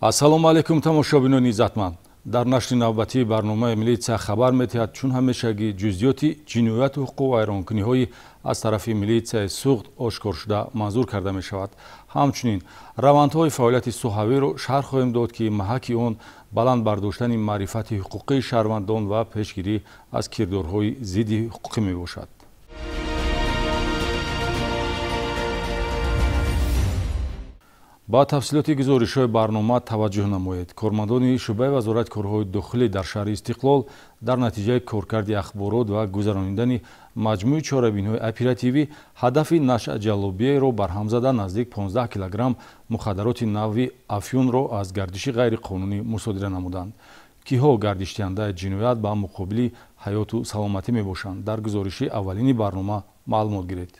ассалому алайкум тамошобинони иззатманд. дар нашри навбатии барномаи милитсия хабар медиҳад, чун ҳамешагӣ ҷузъиёти ҷинояту ҳуқуқу вайронкуниҳои аз тарафи милитсияи суғд ошкоршуда манзур карда мешавад. ҳамчунин равандҳои фаъолияти соҳавиро шарҳ хоҳем дод, ки маҳаки он баланд бардоштани маърифати ҳуқуқии шаҳрвандон ва пешгирӣ аз кирдорҳои зидди ҳуқуқӣ мебошад. ба тафсилоти гузоришҳои барнома таваҷҷӯҳ намоед. Кормандони шӯъбаи вазорати корҳои дохилӣ дар шаҳри Истиқлол дар натиҷаи коркарди ахборот ва гузарониндани маҷмӯи чорабинҳои оперативӣ ҳадафи нашъаҷаллобиеро барҳам зада наздик 15 килограмм мухаддароти нави афюнро аз гардиши ғайриқонунӣ мусодира намуданд. Киҳо гардиштияндаи ҷиноят ба муқобили ҳаёту саломатӣ мебошанд? Дар гузориши аввалини барнома маълумот гиред.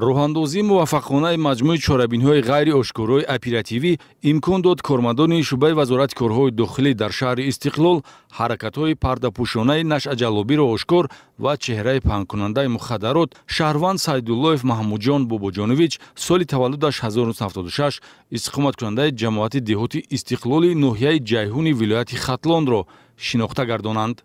роҳандозии муваффақонаи маҷмӯи чорабинҳои ғайриошкораи оперативӣ имкон дод кормандони шӯъбаи вазорати корҳои дохилӣ дар шаҳри Истиқлол ҳаракатҳои пардапӯшонаи нашъаҷаллобиро ошкор ва чеҳраи паҳнкунандаи мухаддарот шаҳрванд Сайдуллоев Маҳмудҷон Бобоҷонович соли таваллудаш 1976 истиқоматкунандаи ҷамоати деҳоти Истиқлоли ноҳияи Ҷайҳуни вилояти Хатлонро шинохта гардонанд.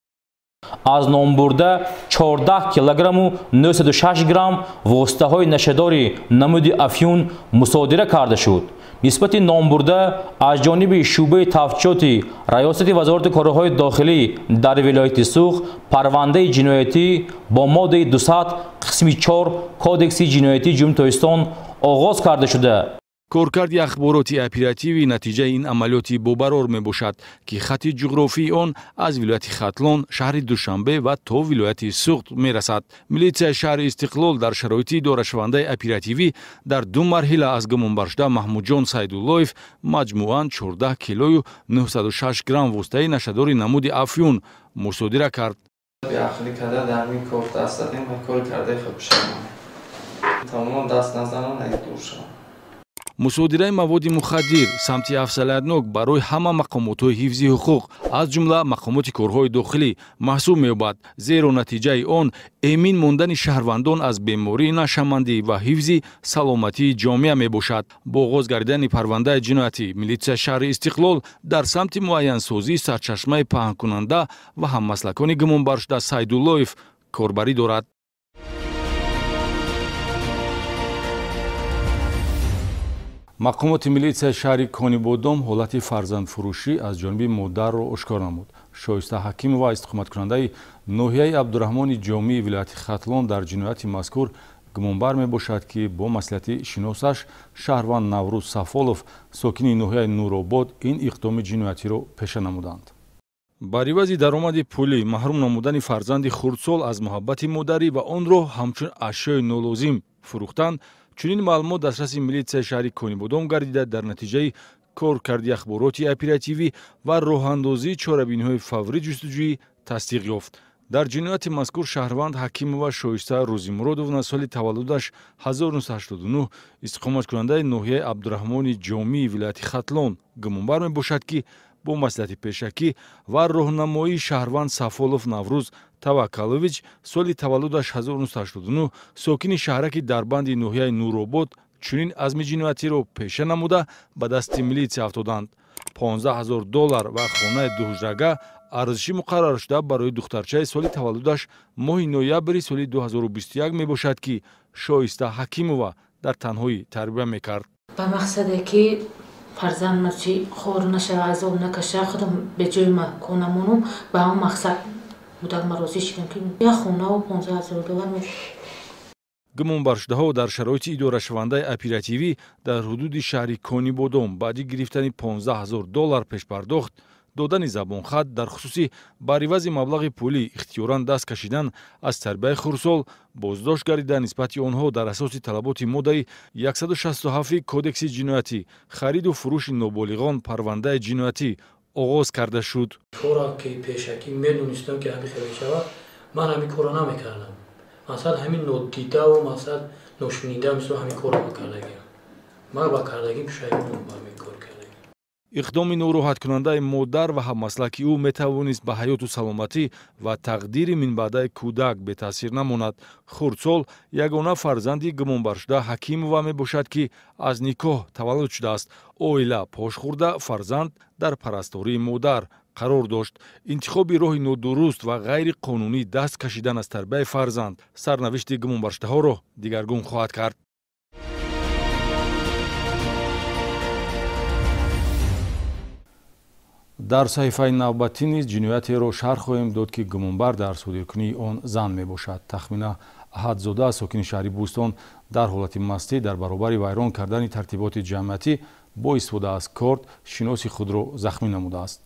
аз номбурда 14 килограмму 906 грамм воситаҳои нашадори намуди афюн мусодира карда шуд. нисбати номбурда аз ҷониби шӯъбаи тафтишоти раёсати вазорати корҳои дохилӣ дар вилояти Суғд парвандаи ҷиноятӣ бо моддаи 200 қисми 4 кодекси ҷиноятии ҷумҳурии Тоҷикистон оғоз карда шуда. коркарди ахбороти оперативӣ натиҷаи ин амалиёти бобарор мебошад, ки хатти ҷуғрофии он аз вилояти Хатлон, шаҳри Душанбе ва то вилояти Суғд мерасад. Милитсияи шаҳри Истиқлол дар шароити идорашавандаи оперативӣ дар ду марҳила аз гумонбаршуда Маҳмудҷон Сайдуллоев маҷмӯан 14 килою 906 грамм воситаи нашадори намуди афюн мусодира кард. Беақлӣ карда дар ин кор даст задем ва кори кардаи худ шавам. Тамоман даст назанам наидур шавам. мусодираи маводи мухаддир самти афзалиятнок барои ҳама мақомотҳои ҳифзи ҳуқуқ аз ҷумла мақомоти корҳои дохилӣ маҳсуб меёбад, зеро натиҷаи он эмин мондани шаҳрвандон аз бемории нашамандӣ ва ҳифзи саломатии ҷомеа мебошад. бо оғоз гардидани парвандаи ҷиноятӣ милитсияи шаҳри Истиқлол дар самти муайянсозии сарчашмаи паҳнкунанда ва ҳаммаслакони гумонбаршуда Сайдуллоев корбарӣ дорад. мақомоти милитсияи шаҳри Конибодом ҳолати фарзандфурӯшӣ аз ҷониби модарро ошкор намуд. Шоиста Ҳакимова, истиқоматкунандаи ноҳияи Абдурахмони Ҷомии вилояти Хатлон дар ҷинояти мазкур гумонбар мебошад, ки бо маслиҳати шиносаш шаҳрванд Наврӯз Сафолов, сокини ноҳияи Нуробод, ин иқдоми ҷиноятиро пеша намуданд. бар ивази даромади пулӣ маҳрум намудани фарзанди хурдсол аз муҳаббати модарӣ ва онро ҳамчун ашёи нолозим фурӯхтан, чунин маълумот дастраси милитсияи шаҳри Конибодом гардида дар натиҷаи коркарди ахбороти оперативӣ ва роҳандозии чорабиниҳои фаврӣ ҷустуҷӯӣ тасдиқ ёфт. дар ҷинояти мазкур шаҳрванд Ҳакимова Шоиста Рӯзимуродовна соли таваллудаш 1989 истиқоматкунандаи ноҳияи Абдурахмони Ҷомии вилояти Хатлон гумонбар мебошад, ки бо маслиҳати пешакӣ ва роҳнамоии шаҳрванд Сафолов Наврӯз Таваккалович соли таваллудаш 1989 сокини шаҳраки Дарбанди ноҳияи Нуробод чунин азми ҷиноятиро пеша намуда ба дасти милитсия афтоданд. $15,000 ва хонаи дуҳуҷрага арзиши муқаррар шуда барои духтарчаи соли таваллудаш моҳи ноябри соли 2021 мебошад, ки Шоиста Ҳакимова дар танҳоӣ тарбия мекард. ба мақсаде ки фарзандам чи хор наша, азоб накаша, худам бе ҷои ма кор намонам, ба ҳамон мақсад будак ма розӣ шудам, ки як хонаву $15,000 мебошад. гумонбаршудаҳо дар шароити идорашавандаи оперативӣ дар ҳудуди шаҳри Конибодом баъди гирифтани $15,000 пешпардохт додани забонхат дар хусуси бар ивази маблағи пулӣ ихтиёран даст кашидан аз тарбияи хурдсол боздошт гардида нисбати онҳо дар асоси талаботи моддаи 167 кодекси ҷиноятӣ хариду фурӯши ноболиғон парвандаи ҷиноятӣ оғоз карда шуд. кора ки пешакӣ медонистам ки ҳамин хеле шавад, ман ҳамин кора намекардам. масалан ҳамин нодидаву масалан ношунида мисол ҳамин кора ба кардагим. ман ба кардагим пушаймонам ба ҳамин кор кардагим. иқдоми нороҳаткунандаи модар ва ҳаммаслаки ӯ метавонист ба ҳаёту саломатӣ ва тақдири минбаъдаи кӯдак бетаъсир намонад. Хурдсол ягона фарзанди гумонбаршуда Ҳакимова мебошад, ки аз никоҳ таваллуд шудааст. Оила пош хӯрда фарзанд дар парастории модар қарор дошт. Интихоби роҳи нодуруст ва ғайриқонунӣ даст кашидан аз тарбияи фарзанд сарнавишти гумонбаршудаҳоро дигаргун хоҳад кард. дар саҳифаи навбатӣ низ ҷиноятеро шарҳ хоҳем дод, ки гумонбар дар содиркунии он зан мебошад. Тахмина Аҳадзода, сокини шаҳри Бӯстон, дар ҳолати мастӣ дар баробари вайрон кардани тартиботи ҷамъиятӣ бо истифода аз корд шиноси худро захмӣ намудааст.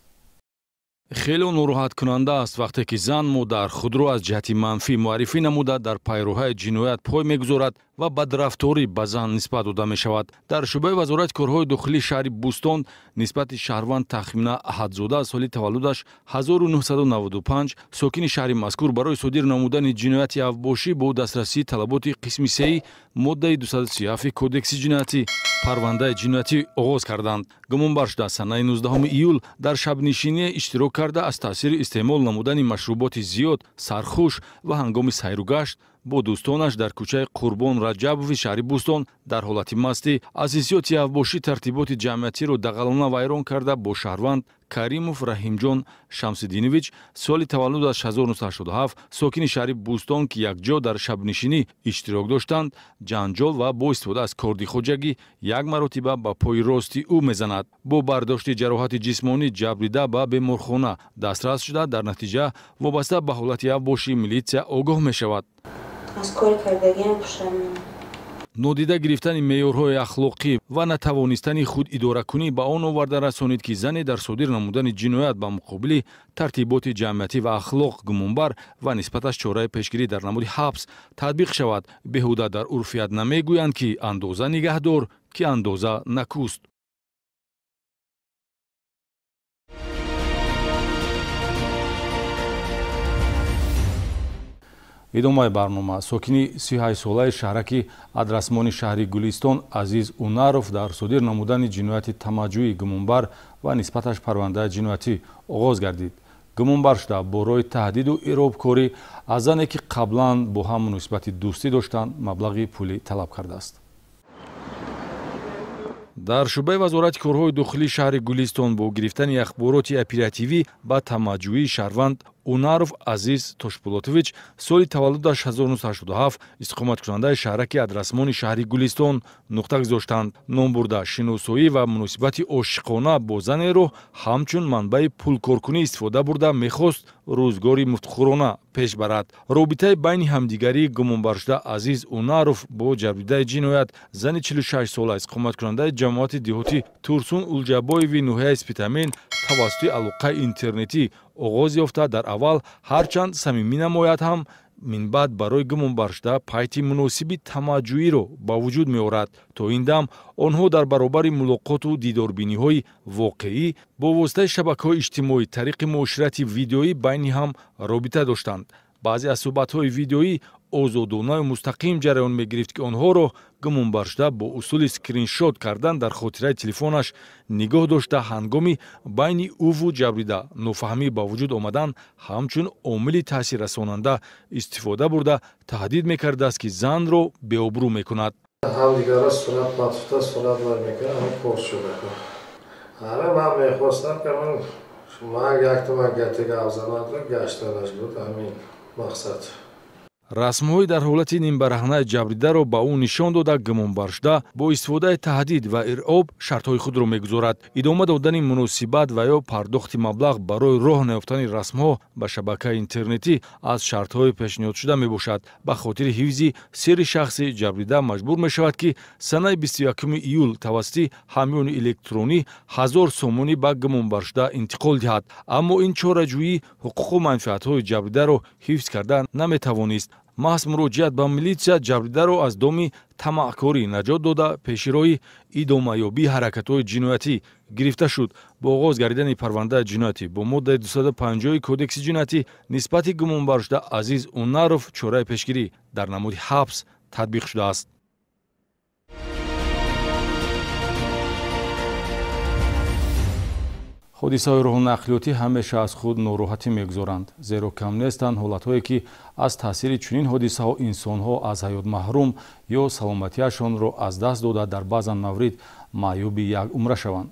хело нороҳаткунанда аст вақте ки зан модар худро аз ҷиҳати манфӣ муаррифӣ намуда дар пайроҳаи ҷиноят пой мегузорад ва бадрафторӣ ба зан нисбат дода мешавад. дар шӯъбаи вазорати корҳои дохилии шаҳри Бӯстон нисбати шаҳрванд Тахмина Аҳадзода соли таваллудаш 1995 сокини шаҳри мазкур барои содир намудани ҷинояти авбошӣ бо дастрасии талаботи қисми 3 моддаи 237 кодекси ҷиноятӣ парвандаи ҷиноятӣ оғоз карданд. Гумонбаршуда санаи 19 июл дар шабнишиние иштирок карда аз таъсири истеъмол намудани машруботи зиёд, сархуш ва ҳангоми сайру гашт бо дӯстонаш дар кӯчаи Қурбон Раҷабови шаҳри Бӯстон дар ҳолати мастӣ аз ҳиссиёти авбошӣ тартиботи ҷамъиятиро дағалона вайрон карда бо шаҳрванд Каримов Раҳимҷон Шамсидинович соли таваллудаш 1987 сокини шаҳри Бӯстон, ки якҷо дар шабнишинӣ иштирок доштанд, ҷанҷол ва бо истифода аз корди хоҷагӣ як маротиба ба пои рости ӯ мезанад. Бо бардошти ҷароҳати ҷисмонӣ ҷабрида ба беморхона дастрас шуда, дар натиҷа вобаста ба ҳолати авбошӣ милитсия огоҳ мешавад. аз кори кардагиам пушаймонам. нодида гирифтани меъёрҳои ахлоқӣ ва натавонистани худ идоракунӣ ба он оварда расонид, ки зане дар содир намудани ҷиноят ба муқобили тартиботи ҷамъиятӣ ва ахлоқ гумонбар ва нисбаташ чораи пешгирӣ дар намуди ҳабс татбиқ шавад. беҳуда дар урфият намегӯянд, ки андоза нигаҳдор, ки андоза накуст. идомаи барнома. сокини 38-солаи шаҳраки адрасмони шаҳри Гулистон Азиз Унаров дар содир намудани ҷинояти тамаҷҷӯи гумонбар ва нисбаташ парвандаи ҷиноятӣ оғоз гардид. гумонбар шуда бо роҳи таҳдиду иробкорӣ аз зане, ки қаблан бо ҳам муносибати дӯстӣ доштанд, маблағи пулӣ талаб кардааст. дар шӯъбаи вазорати корҳои дохилии шаҳри Гулистон бо гирифтани ахбороти оперативӣ ба тамаҷҷӯии шаҳрванд Унаров Азиз Тошпулотович соли таваллудаш 1987 истиқоматкунандаи шаҳраки адрасмони шаҳри Гулистон нуқта гузоштанд. ном бурда шиносоӣ ва муносибати ошиқона бо занеро ҳамчун манбаи пулкоркунӣ истифода бурда мехост рӯзгори муфтихӯрона пеш барад. робитаи байни ҳамдигарии гумонбаршуда Азиз Унаров бо ҷабридаи ҷиноят зани 46 сола истиқоматкунандаи ҷамоати деҳотӣ Турсун Улҷабоеви ноҳияи Спитамен тавассути алоқаи интернетӣ оғоз ёфта, дар аввал ҳарчанд самимӣ намояд ҳам минбаъд барои гумонбаршуда пайти муносиби тамаҷҷӯиро ба вуҷуд меорад. то ин дам онҳо дар баробари мулоқоту дидорбиниҳои воқеӣ бо воситаи шабакаҳои иҷтимоӣ тариқи муоширати видеоӣ байни ҳам робита доштанд. баъзе аз суҳбатҳои видеоӣ озодонаю мустақим ҷараён мегирифт, ки онҳоро гумонбаршуда бо усули скриншот кардан дар хотираи телефонаш нигоҳ дошта ҳангоми байни ӯву ҷабрида нофаҳмӣ ба вуҷуд омадан ҳамчун омили таъсиррасонанда истифода бурда таҳдид мекардааст, ки занро беобрӯ мекунад. ҳамдигарро сурат матфута сурат мекунад пост шуда. ҳара ман мехостам ки ман яктума гатига авзанадро гаштанаш буд ҳамин мақсад. расмҳои дар ҳолати нимбараҳнаи ҷабридаро ба ӯ нишон дода гумонбаршуда бо истифодаи таҳдид ва ироб шартҳои худро мегузорад. идома додани муносибат ва ё пардохти маблағ барои роҳ наёфтани расмҳо ба шабакаи интернетӣ аз шартҳои пешниҳодшуда мебошад. ба хотири ҳифзи сирри шахси ҷабрида маҷбур мешавад, ки санаи 21 июл тавассути ҳамёни электронӣ 1000 сомонӣ ба гумонбаршуда интиқол диҳад. аммо ин чораҷӯӣ ҳуқуқу манфиатҳои ҷабридаро ҳифз карда наметавонист. маҳз муроҷиат ба милитсия ҷабридаро аз доми тамаъкорӣ наҷот дода пешироҳи идомаёбии ҳаракатҳои ҷиноятӣ гирифта шуд. бо оғоз гардидани парвандаи ҷиноятӣ бо моддаи 250 кодекси ҷиноятӣ нисбати гумонбаршуда Азиз Унаров чораи пешгирӣ дар намуди ҳабс татбиқ шудааст. ҳодисаҳои роҳнақлиётӣ ҳамеша аз худ нороҳатӣ мегузоранд, зеро кам нестанд ҳолатҳое ки аз таъсири чунин ҳодисаҳо инсонҳо аз ҳаёт маҳрум ё саломатиашонро аз даст дода дар баъзан маврид маъюби як умра шаванд.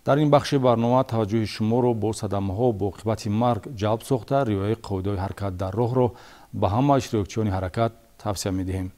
дар ин бахши барнома таваҷҷӯҳи шуморо бо садамаҳо бо оқибати марг ҷалб сохта риояи қоидаҳои ҳаракат дар роҳро ба ҳама иштирокчиёни ҳаракат тавсия медиҳем.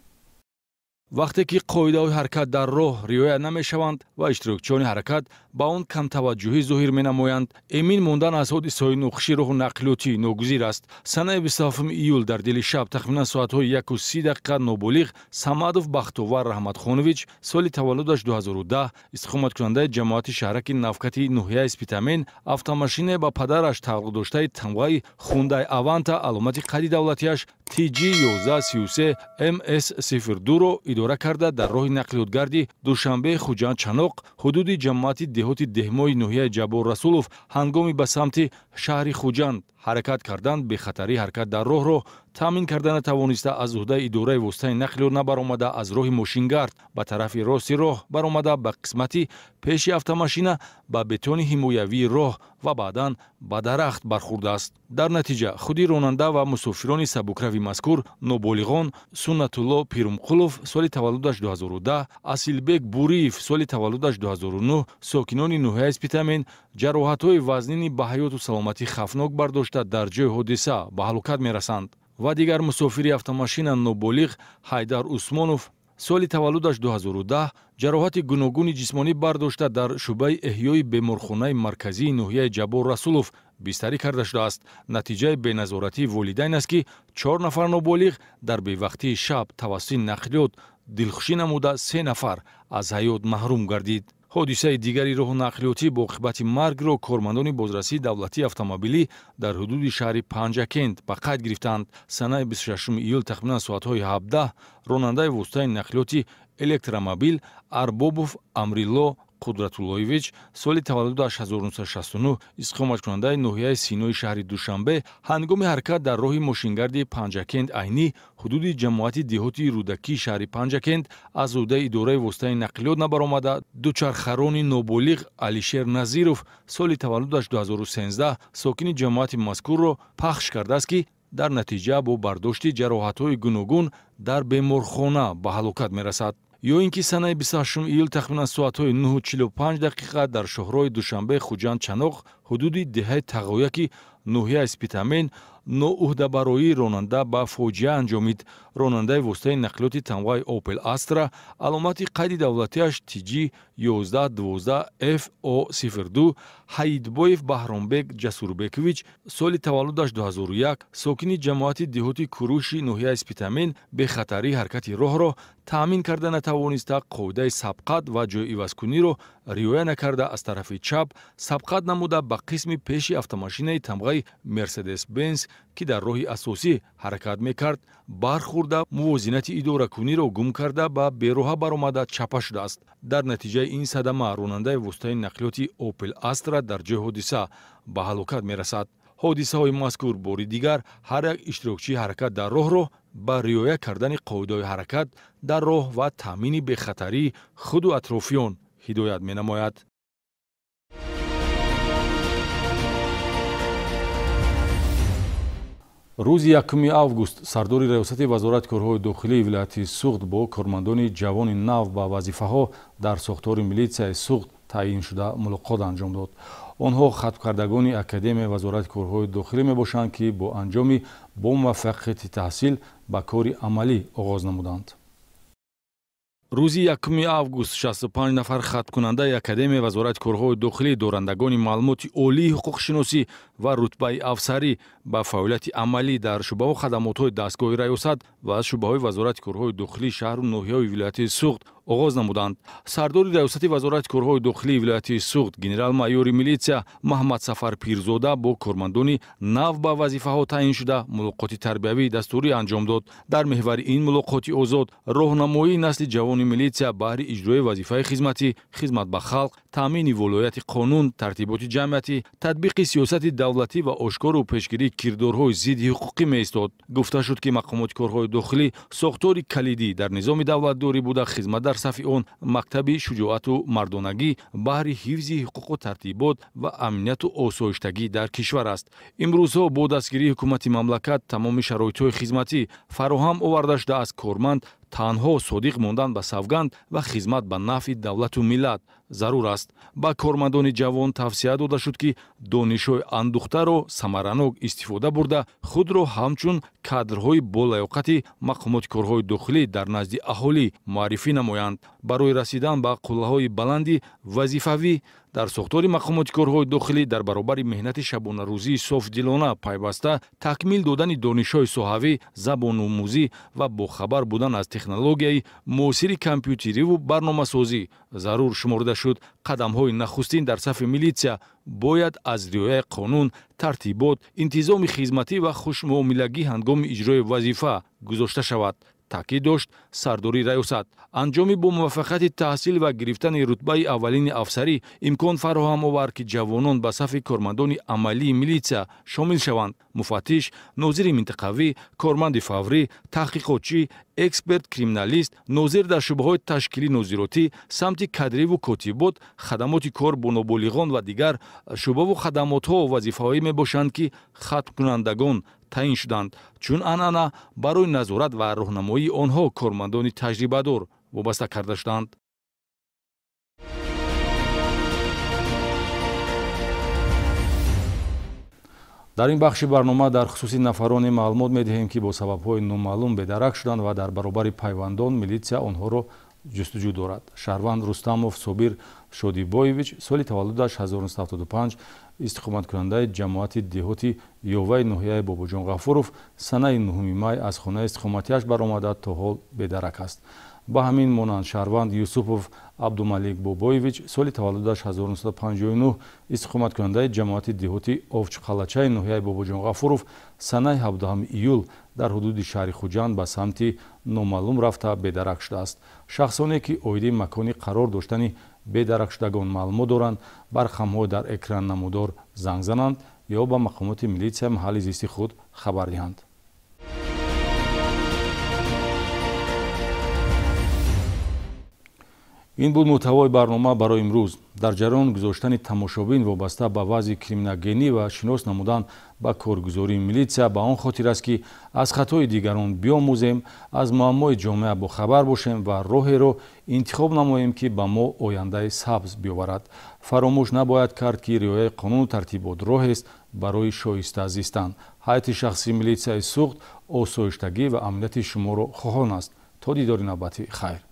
вақте ки қоидаҳои ҳаракат дар роҳ риоя намешаванд ва иштирокчиёни ҳаракат ба он камтаваҷҷӯҳӣ зоҳир менамоянд, эмин мондан аз ҳодисаҳои нохуши роҳу нақлиётӣ ногузир аст. санаи 27 июл дар дили шаб тахминан соатҳои 1:30 ноболиғ Самадов Бахтовар Раҳматхонович соли таваллудаш 2010 истиқоматкунандаи ҷамоати шаҳраки навкати ноҳияи Спитамен автомошинаи ба падараш тааллуқ доштаи тамғаи Хундай Аванта аломати қайди давлатиаш TG 1133 MS02ро идора карда дар роҳи нақлиётгарди Душанбе Хуҷанд Чаноқ ҳудуди ҷамоати деҳоти Деҳмои ноҳияи Ҷабор Расулов ҳангоми ба самти шаҳри Хуҷанд ҳаракат кардан бехатарии ҳаракат дар роҳро таъмин карда натавониста аз уҳдаи идораи воситаи нақлиёт набаромада аз роҳи мошингард ба тарафи рости роҳ баромада ба қисмати пеши автомошина ба бетони ҳимоявии роҳ ва баъдан ба дарахт бархӯрдааст. дар натиҷа худи ронанда ва мусофирони сабукрави мазкур ноболиғон Суннатулло Пирумқулов соли таваллудаш 2010, Асилбек Буриев соли таваллудаш 2009 сокинони ноҳияи Спитамен ҷароҳатҳои вазнини ба ҳаёту саломатӣ хавфнок бардошта дар ҷои ҳодиса ба ҳалокат мерасанд ва дигар мусофири автомошина ноболиғ Ҳайдар Усмонов соли таваллудаш 2010 ҷароҳати гуногуни ҷисмонӣ бардошта дар шуъбаи эҳёи беморхонаи марказии ноҳияи Ҷабор Расулов бистарӣ карда шудааст. натиҷаи беназоратии волидайн аст ки 4 нафар ноболиғ дар бевақтии шаб тавассути нақлиёт дилхушӣ намуда 3 нафар аз ҳаёт маҳрум гардид. ҳодисаи дигари роҳу нақлиётӣ бо оқибати маргро кормандони бозрасии давлатии автомобилӣ дар ҳудуди шаҳри Панҷакент ба қайд гирифтанд. санаи 26 июл тахминан соатҳои 17 ронандаи воситаи нақлиёти электромобил Арбобов Амрилло Қудратуллоевич соли таваллудаш 1969 истиқоматкунандаи ноҳияи Синои шаҳри Душанбе ҳангоми ҳаракат дар роҳи мошингарди Панҷакент айнӣ ҳудуди ҷамоати деҳоти рӯдакии шаҳри Панҷакент аз уҳдаи идораи воситаи нақлиёт набаромада дучархарони ноболиғ Алишер Назиров соли таваллудаш 2013 сокини ҷамоати мазкурро пахш кардааст ки дар натиҷа бо бардошти ҷароҳатҳои гуногун дар беморхона ба ҳалокат мерасад. ё ин ки санаи 28 июл тахминан соатҳои 9:45 дар шоҳрои Душанбе Хуҷанд Чаноқ ҳудуди деҳаи Тағояки ноҳияи Спитамен ноуҳдабароии ронанда ба фоҷиа анҷомид. ронандаи воситаи нақлиёти тамғаи Opel Astra аломати қайди давлатиаш TG 1112 FO02 Ҳаидбоев Баҳромбек Ҷасурбекович соли таваллудаш 2001 сокини ҷамоати деҳоти Куруши ноҳияи Спитамен бехатарии ҳаракати роҳро таъмин карда натавониста қоидаи сабқат ва ҷойивазкуниро риоя накарда аз тарафи чап сабқат намуда ба қисми пеши автомошинаи тамғаи Mercedes Benz ки дар роҳи асосӣ ҳаракат мекард бархӯрда мувозинати идоракуниро гум карда ба бероҳа баромада чапа шудааст. дар натиҷаи ин садама ронандаи воситаи нақлиёти Opel Astra дар ҷои ҳодиса ба ҳалокат мерасад. ҳодисаҳои мазкур бори дигар ҳар як иштирокчии ҳаракат дар роҳро ба риоя кардани қоидаҳои ҳаракат дар роҳ ва таъмини бехатарии худу атрофиён ҳидоят менамояд. рӯзи 1 август сардори раёсати вазорати корҳои дохилии вилояти Суғд бо кормандони ҷавони нав ба вазифаҳо дар сохтори милитсияи Суғд таъин шуда мулоқот анҷом дод. онҳо хатмкардагони академияи вазорати корҳои дохилӣ мебошанд ки бо анҷоми бо муваффақияти таҳсил ба кори амалӣ оғоз намуданд. рӯзи 1 август 65 нафар хатмкунандаи академияи вазорати корҳои дохилӣ дорандагони маълумоти олии ҳуқуқшиносӣ ва рутбаи афсарӣ ба фаъолияти амалӣ дар шуъбаву хадамотҳои дастгоҳи раёсат ва шуъбаҳои вазорати корҳои дохилии шаҳру ноҳияҳои вилояти Суғд оғоз намуданд. сардори раёсати вазорати корҳои дохилии вилояти Суғд генерал-майёри милитсия Маҳмад Сафар Пирзода бо кормандони нав ба вазифаҳо таъин шуда мулоқоти тарбиявии дастурӣ анҷом дод. дар меҳвари ин мулоқоти озод роҳнамоии насли ҷавони милитсия баҳри иҷрои вазифаи хизматӣ, хизмат ба халқ, таъмини волояти қонун, тартиботи ҷамъиятӣ, татбиқи сиёсати давлатӣ ва ошкору пешгирии кирдорҳои зидди ҳуқуқӣ меистод. гуфта шуд ки мақомоти корҳои дохилӣ сохтори калидӣ дар низоми давлатдорӣ буда хизмат дар сафи он мактаби шуҷоату мардонагӣ баҳри ҳифзи ҳуқуқу тартибот ва амнияту осоиштагӣ дар кишвар аст. имрӯзҳо бо дастгирии ҳукумати мамлакат тамоми шароитҳои хизматӣ фароҳам оварда шудааст корманд танҳо содиқ мондан ба савганд ва хизмат ба нафъи давлату миллат зарур аст. ба кормандони ҷавон тавсия дода шуд ки донишҳои андӯхтаро самаранок истифода бурда худро ҳамчун кадрҳои болаёқати мақомоти корҳои дохилӣ дар назди аҳолӣ муаррифӣ намоянд. барои расидан ба қуллаҳои баланди вазифавӣ дар сохтори мақомоти корҳои дохилӣ дар баробари меҳнати шабонарӯзии софдилона пайваста такмил додани донишҳои соҳавӣ, забономӯзӣ ва бохабар будан аз технологияи муосири компютериву барномасозӣ зарур шуморида шуд. қадамҳои нахустин дар сафи милитсия бояд аз риояи қонун, тартибот, интизоми хизматӣ ва хушмуомилагӣ ҳангоми иҷрои вазифа гузошта шавад, таъкид дошт сардори раёсат. анҷоми бо муваффақияти таҳсил ва гирифтани рутбаи аввалини афсарӣ имкон фароҳам овард ки ҷавонон ба сафи кормандони амалии милитсия шомил шаванд. муфаттиш, нозири минтақавӣ, корманди фаврӣ, таҳқиқотчӣ, эксперт криминалист, нозир дар шӯъбаҳои ташкилӣ нозиротӣ, самти кадриву котибот, хадамоти кор бо ноболиғон ва дигар шӯъбаву хадамотҳо вазифаҳое мебошанд ки хатмкунандагон таъин шуданд, чун анъана барои назорат ва роҳнамоии онҳо кормандони таҷрибадор вобаста карда шуданд. дар ин бахши барнома дар хусуси нафароне маълумот медиҳем ки бо сабабҳои номаълум бедарак шуданд ва дар баробари пайвандон милитсия онҳоро ҷустуҷӯ дорад. шаҳрванд Рустамов Собир Шодибоевич соли таваллудаш 1975 истиқоматкунандаи ҷамоати деҳоти Ёваи ноҳияи Бобоҷон Ғафуров санаи 9 май аз хонаи истиқоматиаш баромада то ҳол бедарак аст. ба ҳамин монанд шаҳрванд Юсупов Абдумалик Бобоевич соли таваллудаш 1959 истиқоматкунандаи ҷамоати деҳоти Овчқалачаи ноҳияи Бобоҷон Ғафуров санаи 17 июл дар ҳудуди шаҳри Хуҷанд ба самти номаълум рафта бедарак шудааст. шахсоне ки оиди макони қарор доштани бедаракшудагон маълумот доранд ба рақамҳои дар экран намудор занг зананд ё ба мақомоти милитсия маҳалли зисти худ хабар диҳанд. ин буд муҳтавои барнома барои имрӯз. дар ҷараёни гузоштани тамошобин вобаста ба вазъи криминогенӣ ва шинос намудан ба коргузории милитсия ба он хотир аст ки аз хатои дигарон биомӯзем, аз муаммои ҷомеа бохабар бошем ва роҳеро интихоб намоем ки ба мо ояндаи сабз биоварад. фаромӯш набояд кард ки риояи қонуну тартибот роҳест барои шоиста зистан. ҳайати шахсии милитсияи суғд осоиштагӣ ва амнияти шуморо хоҳон аст. то дидори навбати хайр.